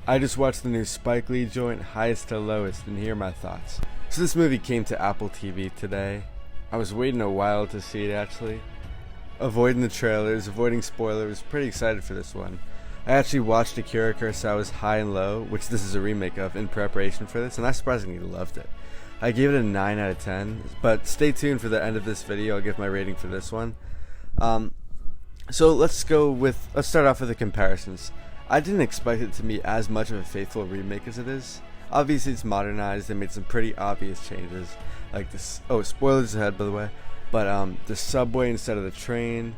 I just watched the new Spike Lee joint, Highest to Lowest, and here are my thoughts. So this movie came to Apple TV today. I was waiting a while to see it actually. Avoiding the trailers, avoiding spoilers, pretty excited for this one. I actually watched Akira Kurosawa's High and Low, which this is a remake of, in preparation for this, and I surprisingly loved it. I gave it a 9 out of 10, but stay tuned for the end of this video. I'll give my rating for this one. So let's start off with the comparisons. I didn't expect it to be as much of a faithful remake as it is. Obviously it's modernized, they made some pretty obvious changes, like this, spoilers ahead by the way, but the subway instead of the train,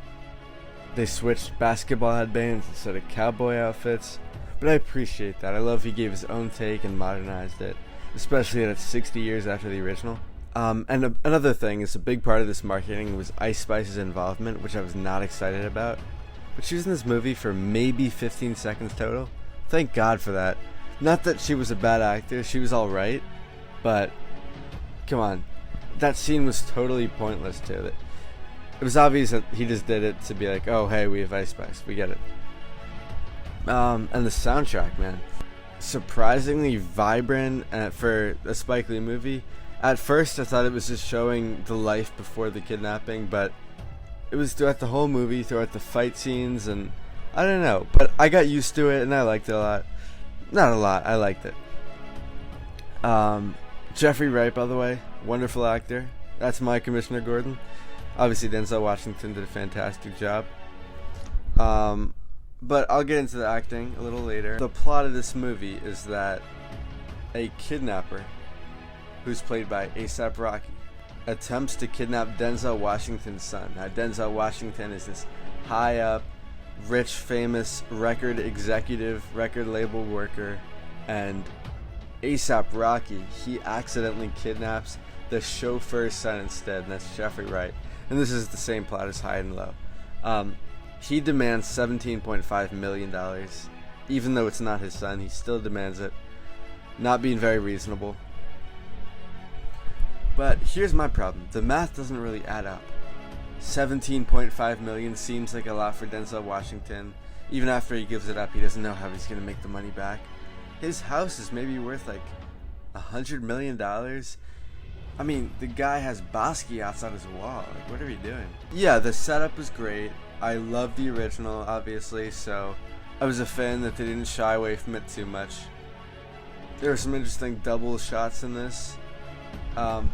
they switched basketball headbands instead of cowboy outfits, but I appreciate that. I love he gave his own take and modernized it, especially that it's 60 years after the original. Another thing is a big part of this marketing was Ice Spice's involvement, which I was not excited about. But she was in this movie for maybe 15 seconds total. Thank God for that. Not that she was a bad actor, she was alright, but come on. That scene was totally pointless too. It was obvious that he just did it to be like, oh hey, we have Ice Spice, we get it. And the soundtrack, man. Surprisingly vibrant for a Spike Lee movie. At first I thought it was just showing the life before the kidnapping, but it was throughout the whole movie, throughout the fight scenes, and I don't know, but I got used to it and I liked it a lot. Not a lot, I liked it. Jeffrey Wright, by the way, wonderful actor. That's my Commissioner Gordon. Obviously Denzel Washington did a fantastic job. But I'll get into the acting a little later. The plot of this movie is that a kidnapper, who's played by A$AP Rocky, attempts to kidnap Denzel Washington's son. Now Denzel Washington is this high up, rich, famous record executive, record label worker, and A$AP Rocky, he accidentally kidnaps the chauffeur's son instead, and that's Jeffrey Wright. And this is the same plot as High and Low. He demands $17.5 million. Even though it's not his son, he still demands it. Not being very reasonable. But here's my problem. The math doesn't really add up. 17.5 million seems like a lot for Denzel Washington. Even after he gives it up, he doesn't know how he's going to make the money back. His house is maybe worth like $100 million. I mean, the guy has Bosky outside his wall. Like, what are we doing? Yeah, the setup was great. I love the original, obviously, so I was a fan that they didn't shy away from it too much. There were some interesting double shots in this.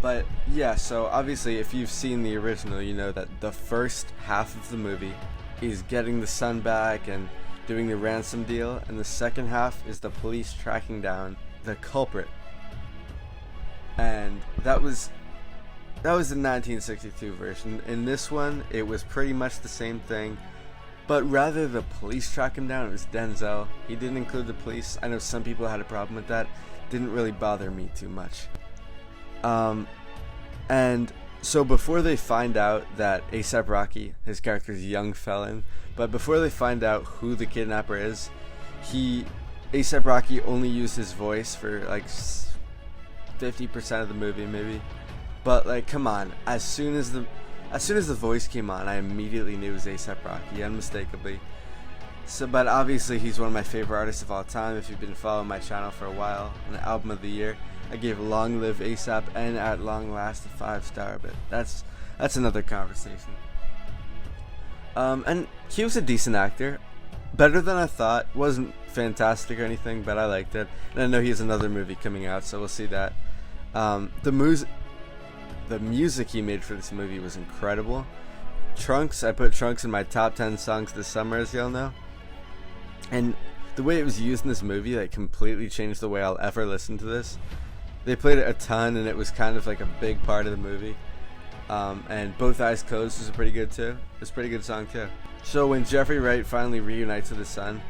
But yeah, so obviously if you've seen the original, you know that the first half of the movie is getting the son back and doing the ransom deal, and the second half is the police tracking down the culprit. And that was the 1962 version. In this one, it was pretty much the same thing, but rather the police track him down, it was Denzel. He didn't include the police. I know some people had a problem with that. Didn't really bother me too much. And so before they find out that A$AP Rocky, his character is a young felon, but before they find out who the kidnapper is, A$AP Rocky only used his voice for like 50% of the movie maybe. But like, come on, as soon as the voice came on, I immediately knew it was A$AP Rocky, unmistakably. So, but obviously he's one of my favorite artists of all time. If you've been following my channel for a while, an album of the year, I gave Long Live A$AP and At Long Last a 5-star, but that's another conversation. And he was a decent actor, better than I thought. Wasn't fantastic or anything, but I liked it. And I know he has another movie coming out, so we'll see that. The music he made for this movie was incredible. Trunks, I put Trunks in my top 10 songs this summer, as y'all know. And the way it was used in this movie, like, completely changed the way I'll ever listen to this. They played it a ton, and it was kind of like a big part of the movie. And Both Eyes Closed was pretty good too. It was a pretty good song too. So when Jeffrey Wright finally reunites with his son,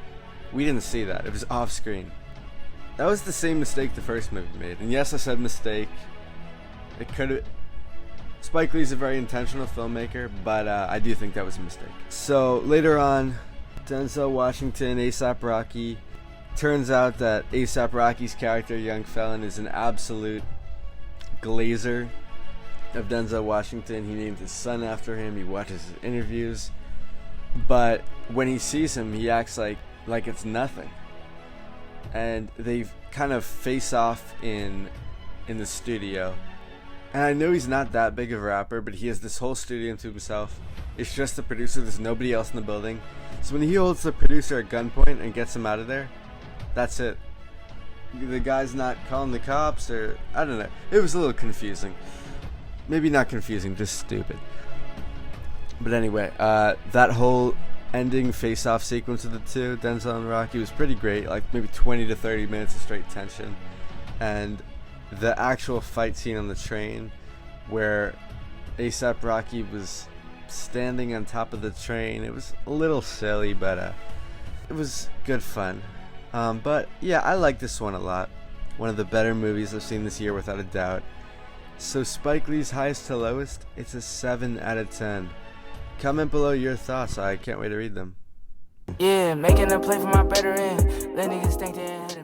we didn't see that. It was off screen. That was the same mistake the first movie made. And yes, I said mistake. It could have... Spike Lee's a very intentional filmmaker, but I do think that was a mistake. So later on, Denzel Washington, A$AP Rocky. Turns out that A$AP Rocky's character, young felon, is an absolute glazer of Denzel Washington. He named his son after him. He watches his interviews, but when he sees him, he acts like it's nothing. and they kind of face off in the studio. And I know he's not that big of a rapper, but he has this whole studio to himself. It's just the producer, there's nobody else in the building. So when he holds the producer at gunpoint and gets him out of there, that's it. The guy's not calling the cops, or I don't know. It was a little confusing. Maybe not confusing, just stupid. But anyway, that whole ending face-off sequence of the two, Denzel and Rocky, was pretty great. Like maybe 20 to 30 minutes of straight tension. And the actual fight scene on the train, where A$AP Rocky was standing on top of the train, it was a little silly, but it was good fun. But yeah, I like this one a lot. One of the better movies I've seen this year, without a doubt. So Spike Lee's highest to lowest, it's a 7 out of 10. Comment below your thoughts. I can't wait to read them. Yeah, making a play for my better end. Let niggas think they ahead of me.